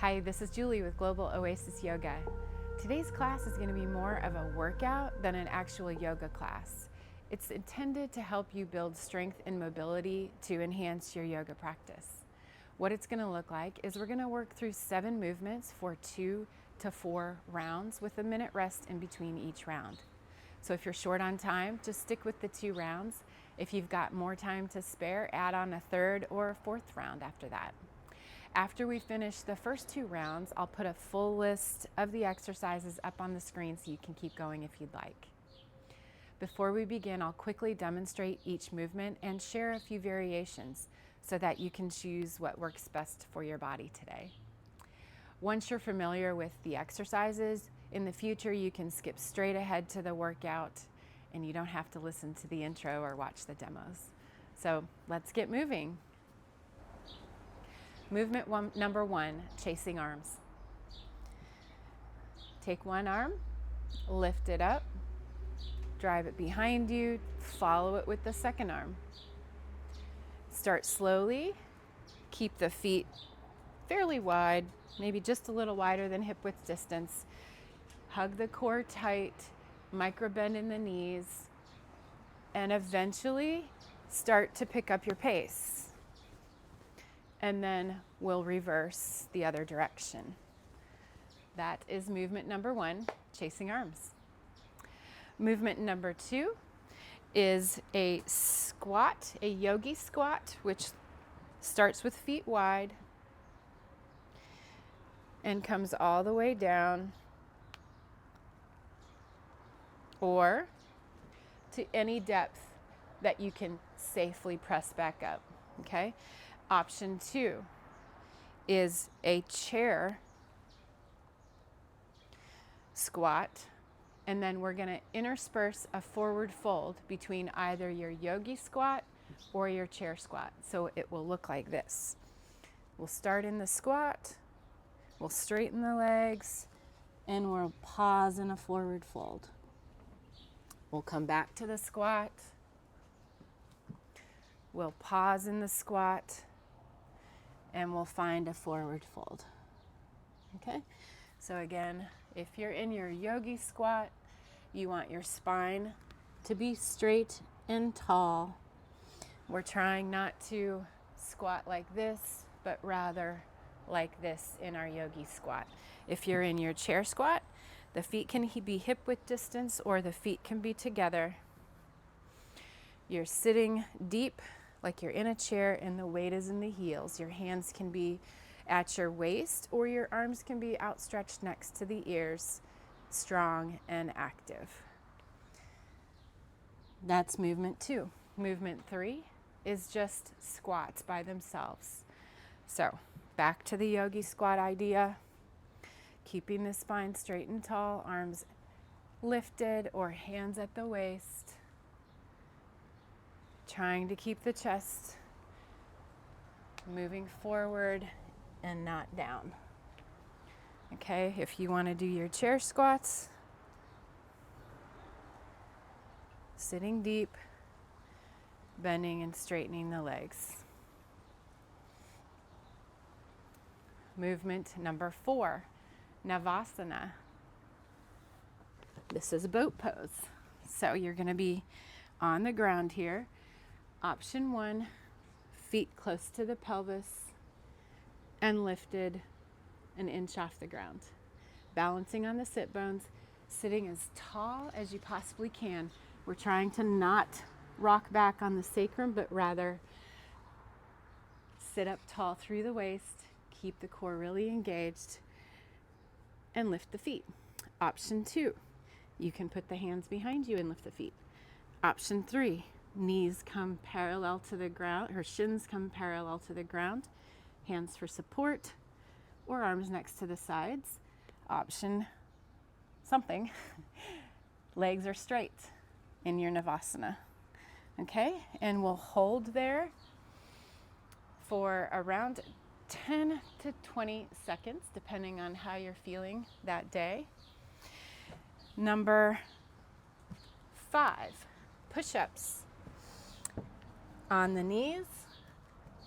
Hi, this is Julie with Global Oasis Yoga. Today's class is going to be more of a workout than an actual yoga class. It's intended to help you build strength and mobility to enhance your yoga practice. What it's going to look like is we're going to work through 7 movements for 2 to 4 rounds with a minute rest in between each round. So if you're short on time, just stick with the 2 rounds. If you've got more time to spare, add on a 3rd or a 4th round after that. After we finish the first 2 rounds, I'll put a full list of the exercises up on the screen so you can keep going if you'd like. Before we begin, I'll quickly demonstrate each movement and share a few variations so that you can choose what works best for your body today. Once you're familiar with the exercises, in the future you can skip straight ahead to the workout and you don't have to listen to the intro or watch the demos. So let's get moving. Number 1, chasing arms. Take one arm, lift it up, drive it behind you, follow it with the second arm. Start slowly, keep the feet fairly wide, maybe just a little wider than hip width distance. Hug the core tight, micro bend in the knees, and eventually start to pick up your pace. And then we'll reverse the other direction. That is movement number 1, chasing arms. Movement number 2 is a squat, a yogi squat, which starts with feet wide and comes all the way down or to any depth that you can safely press back up, okay? Option 2 is a chair squat, and then we're going to intersperse a forward fold between either your yogi squat or your chair squat. So it will look like this. We'll start in the squat, we'll straighten the legs, and we'll pause in a forward fold. We'll come back to the squat, we'll pause in the squat, and we'll find a forward fold. Okay? So again, if you're in your yogi squat, you want your spine to be straight and tall. We're trying not to squat like this, but rather like this in our yogi squat. If you're in your chair squat, the feet can be hip width distance or the feet can be together. You're sitting deep like you're in a chair and the weight is in the heels. Your hands can be at your waist or your arms can be outstretched next to the ears, strong and active. That's movement 2. Movement 3 is just squats by themselves. So back to the yogi squat idea, keeping the spine straight and tall, arms lifted or hands at the waist. Trying to keep the chest moving forward and not down. Okay, if you want to do your chair squats, sitting deep, bending and straightening the legs. Movement number 4, Navasana. This is a boat pose. So you're going to be on the ground here. Option 1, feet close to the pelvis and lifted an inch off the ground. Balancing on the sit bones, sitting as tall as you possibly can. We're trying to not rock back on the sacrum, but rather sit up tall through the waist, keep the core really engaged, and lift the feet. Option 2, you can put the hands behind you and lift the feet. Option 3, knees come parallel to the ground, or shins come parallel to the ground, hands for support, or arms next to the sides. Option something, legs are straight in your Navasana. Okay, and we'll hold there for around 10 to 20 seconds, depending on how you're feeling that day. Number 5, push-ups. On the knees,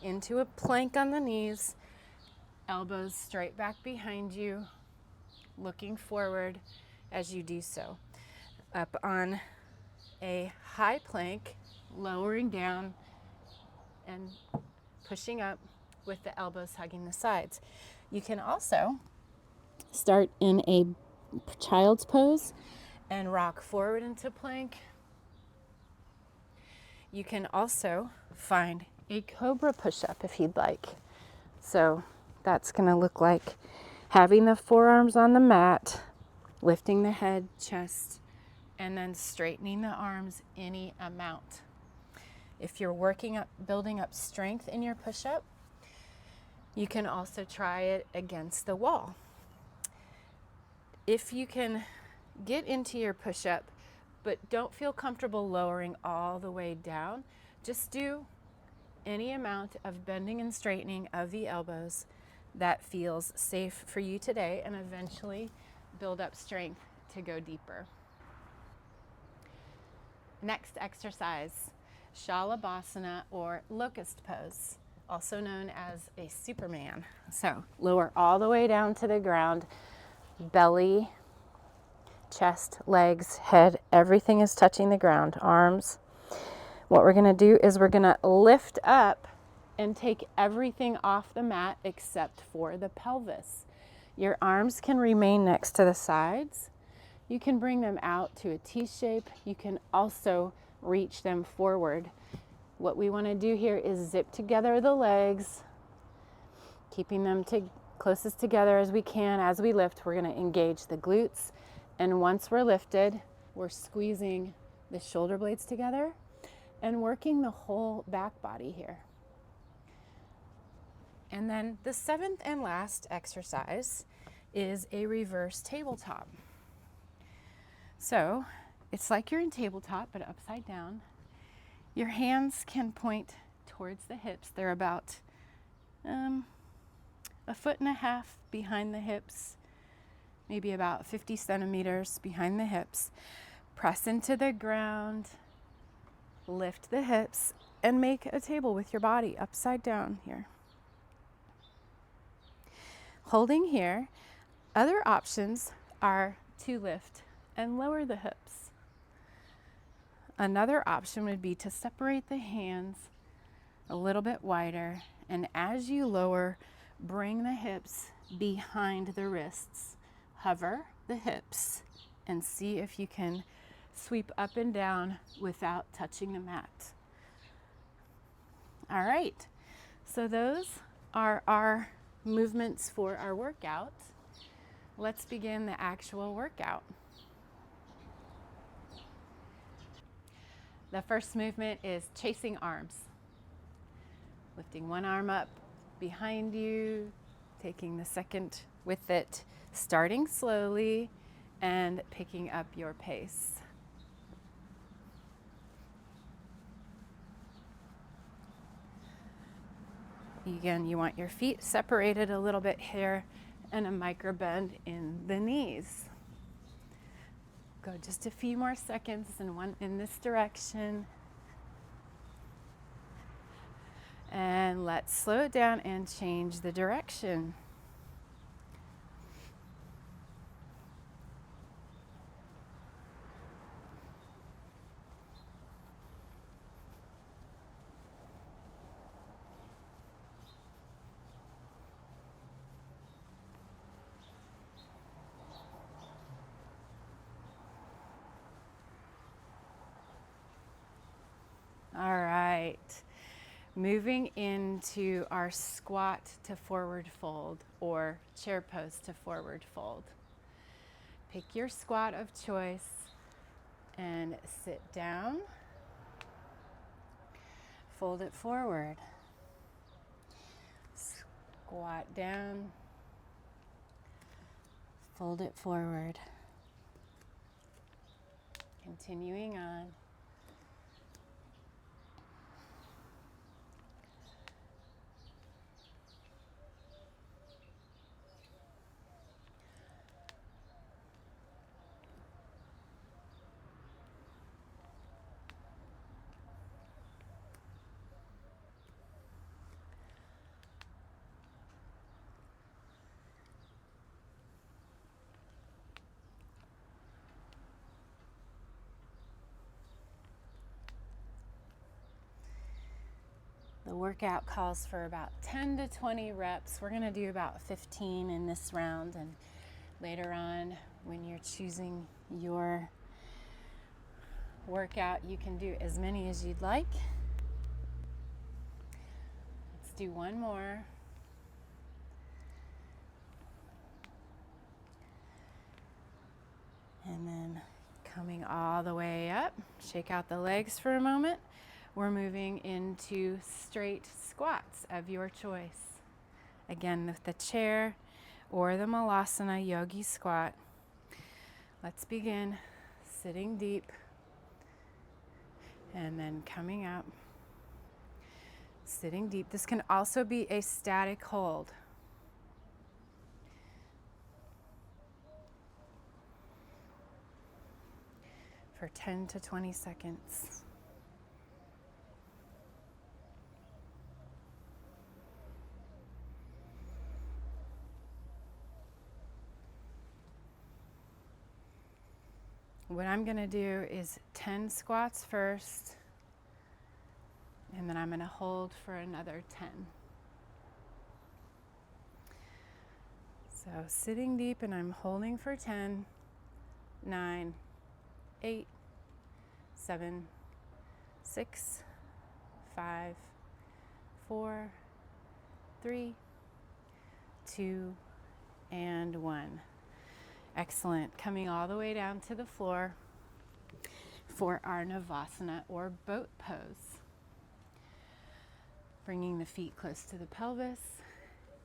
into a plank on the knees, elbows straight back behind you, looking forward as you do so. Up on a high plank, lowering down and pushing up with the elbows hugging the sides. You can also start in a child's pose and rock forward into plank. You can also find a cobra push-up if you'd like. So that's going to look like having the forearms on the mat, lifting the head, chest, and then straightening the arms any amount. If you're building up strength in your push-up, you can also try it against the wall. If you can get into your push-up, but don't feel comfortable lowering all the way down, just do any amount of bending and straightening of the elbows that feels safe for you today, and eventually build up strength to go deeper. Next exercise, Shalabhasana or locust pose, also known as a Superman. So lower all the way down to the ground, belly, chest, legs, head, everything is touching the ground, arms. What we're going to do is we're going to lift up and take everything off the mat except for the pelvis. Your arms can remain next to the sides. You can bring them out to a T shape. You can also reach them forward. What we want to do here is zip together the legs, keeping them closest together as we can. As we lift, we're going to engage the glutes. And once we're lifted, we're squeezing the shoulder blades together and working the whole back body here. And then the seventh and last exercise is a reverse tabletop. So it's like you're in tabletop, but upside down. Your hands can point towards the hips. They're about 1.5 feet behind the hips, maybe about 50 centimeters behind the hips. Press into the ground, lift the hips, and make a table with your body upside down here. Holding here, other options are to lift and lower the hips. Another option would be to separate the hands a little bit wider, and as you lower, bring the hips behind the wrists. Hover the hips and see if you can sweep up and down without touching the mat. All right, so those are our movements for our workout. Let's begin the actual workout. The first movement is chasing arms. Lifting one arm up behind you, taking the second with it, starting slowly and picking up your pace. Again, you want your feet separated a little bit here and a micro bend in the knees. Go just a few more seconds and one in this direction. And let's slow it down and change the direction. All right, moving into our squat to forward fold or chair pose to forward fold. Pick your squat of choice and sit down. Fold it forward. Squat down. Fold it forward. Continuing on. The workout calls for about 10 to 20 reps. We're gonna do about 15 in this round, and later on when you're choosing your workout, you can do as many as you'd like. Let's do one more. And then coming all the way up, shake out the legs for a moment. We're moving into straight squats of your choice. Again, with the chair or the Malasana Yogi squat. Let's begin sitting deep and then coming up, sitting deep. This can also be a static hold. For 10 to 20 seconds. What I'm going to do is 10 squats first, and then I'm going to hold for another 10. So sitting deep, and I'm holding for 10, 9, 8, 7, 6, 5, 4, 3, 2, and 1. Excellent. Coming all the way down to the floor for our Navasana or boat pose. Bringing the feet close to the pelvis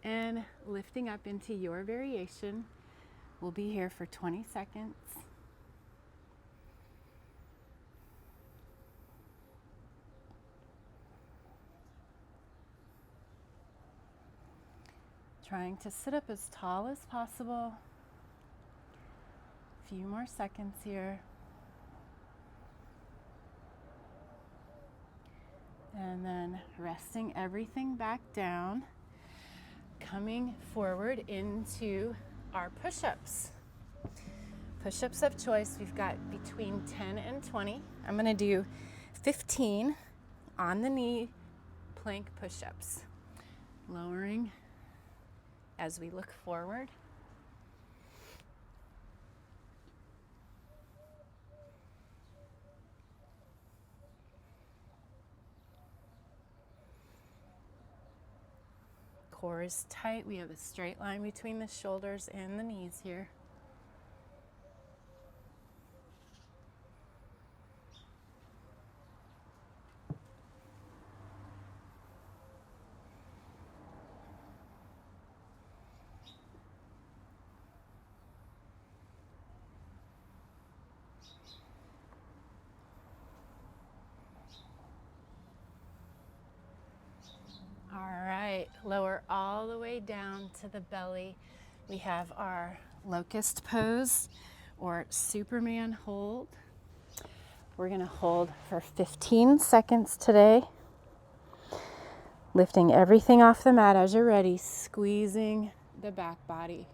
and lifting up into your variation. We'll be here for 20 seconds. Trying to sit up as tall as possible. A few more seconds here. And then resting everything back down. Coming forward into our push-ups. Push-ups of choice, we've got between 10 and 20. I'm going to do 15 on the knee plank push-ups. Lowering as we look forward. Core is tight. We have a straight line between the shoulders and the knees here. All right, lower all the way down to the belly. We have our locust pose or Superman hold. We're gonna hold for 15 seconds today. Lifting everything off the mat as you're ready, squeezing the back body.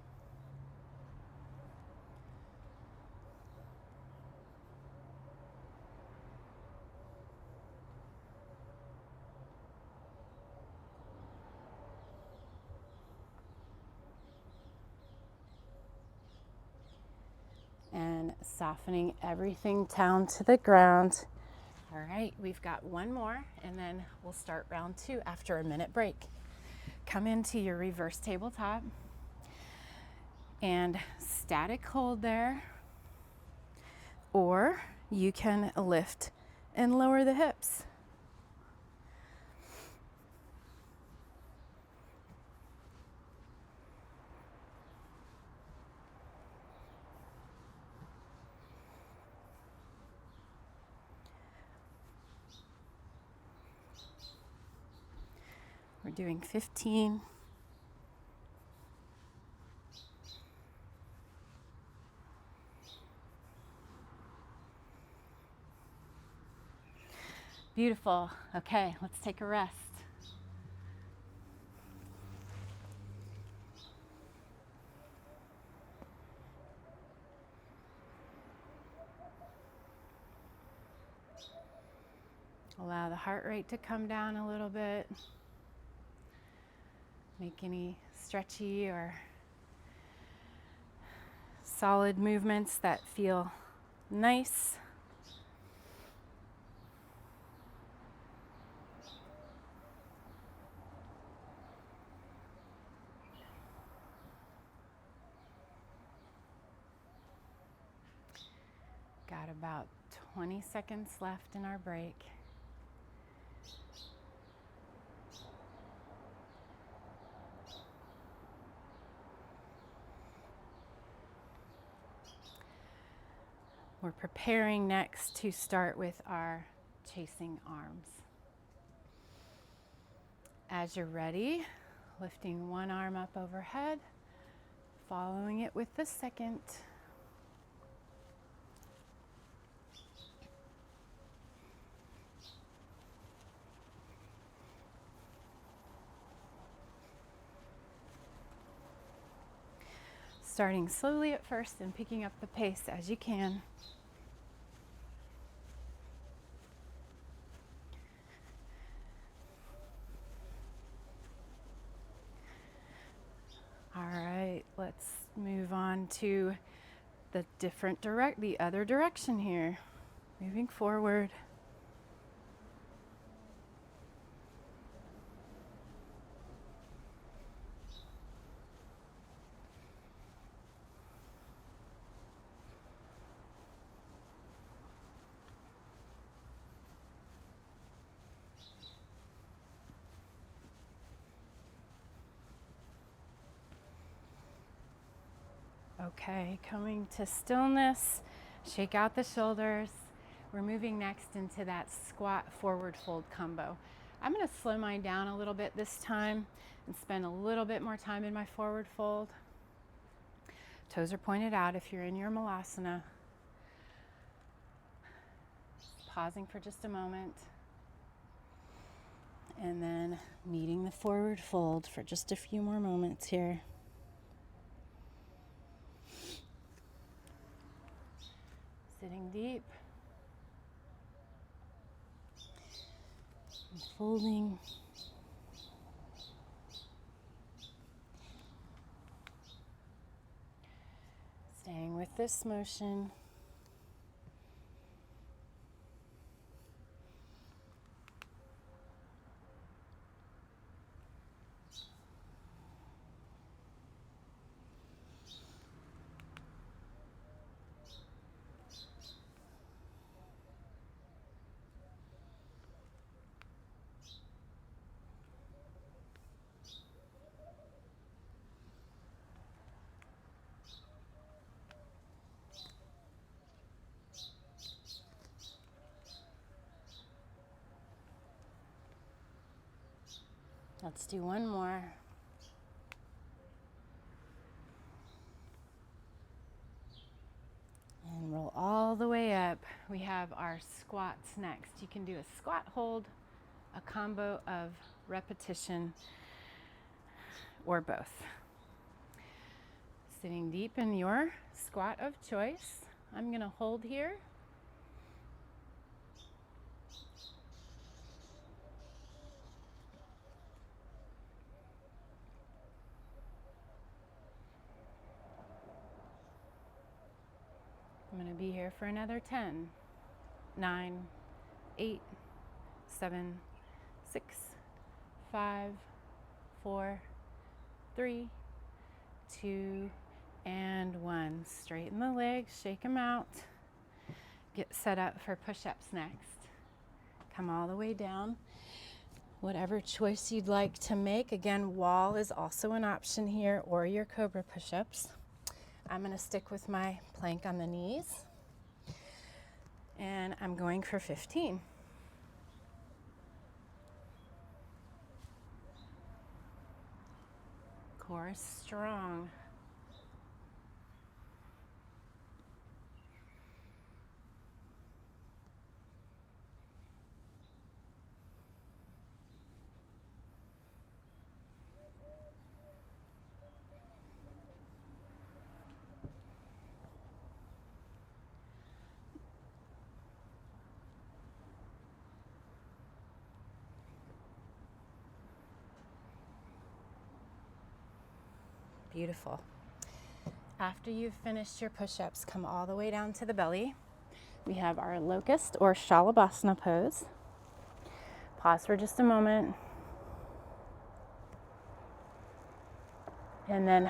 And softening everything down to the ground. All right, we've got one more, and then we'll start round 2 after a minute break. Come into your reverse tabletop and static hold there, or you can lift and lower the hips. We're doing 15. Beautiful. Okay, let's take a rest. Allow the heart rate to come down a little bit. Make any stretchy or solid movements that feel nice. Got about 20 seconds left in our break. We're preparing next to start with our chasing arms. As you're ready, lifting one arm up overhead, following it with the second. Starting slowly at first and picking up the pace as you can. All right, let's move on to the other direction here. Moving forward. Okay, coming to stillness, shake out the shoulders. We're moving next into that squat forward fold combo. I'm going to slow mine down a little bit this time and spend a little bit more time in my forward fold. Toes are pointed out if you're in your malasana. Pausing for just a moment. And then meeting the forward fold for just a few more moments here. Sitting deep. And folding. Staying with this motion. Let's do one more. And roll all the way up. We have our squats next. You can do a squat hold, a combo of repetition, or both. Sitting deep in your squat of choice. I'm going to hold here. I'm going to be here for another 10, 9, 8, 7, 6, 5, 4, 3, 2, and 1. Straighten the legs, shake them out. Get set up for push-ups next. Come all the way down. Whatever choice you'd like to make. Again, wall is also an option here, or your cobra push-ups. I'm going to stick with my plank on the knees, and I'm going for 15. Core is strong. Beautiful. After you've finished your push-ups, come all the way down to the belly. We have our locust or shalabhasana pose. Pause for just a moment. And then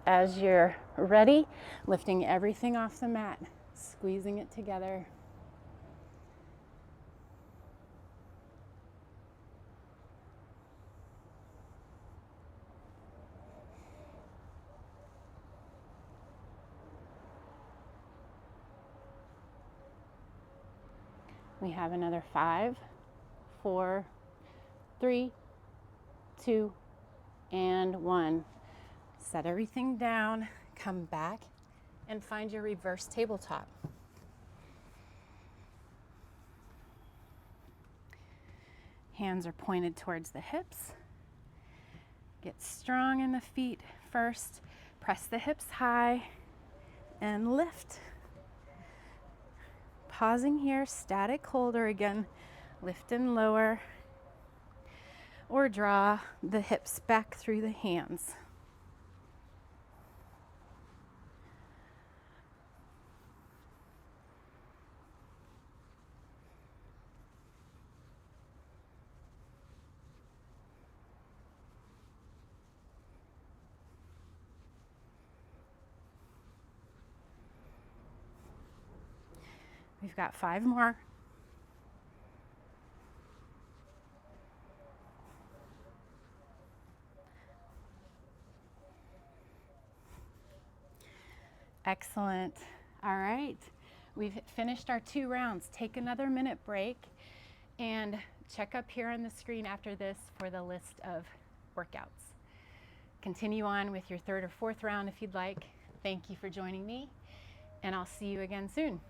as you're ready, lifting everything off the mat, squeezing it together. We have another 5, 4, 3, 2, and 1. Set everything down, come back, and find your reverse tabletop. Hands are pointed towards the hips. Get strong in the feet first. Press the hips high and lift. Pausing here, static holder again. Lift and lower. Or draw the hips back through the hands. We've got 5 more. Excellent. All right. We've finished our 2 rounds. Take another minute break and check up here on the screen after this for the list of workouts. Continue on with your 3rd or 4th round if you'd like. Thank you for joining me, and I'll see you again soon.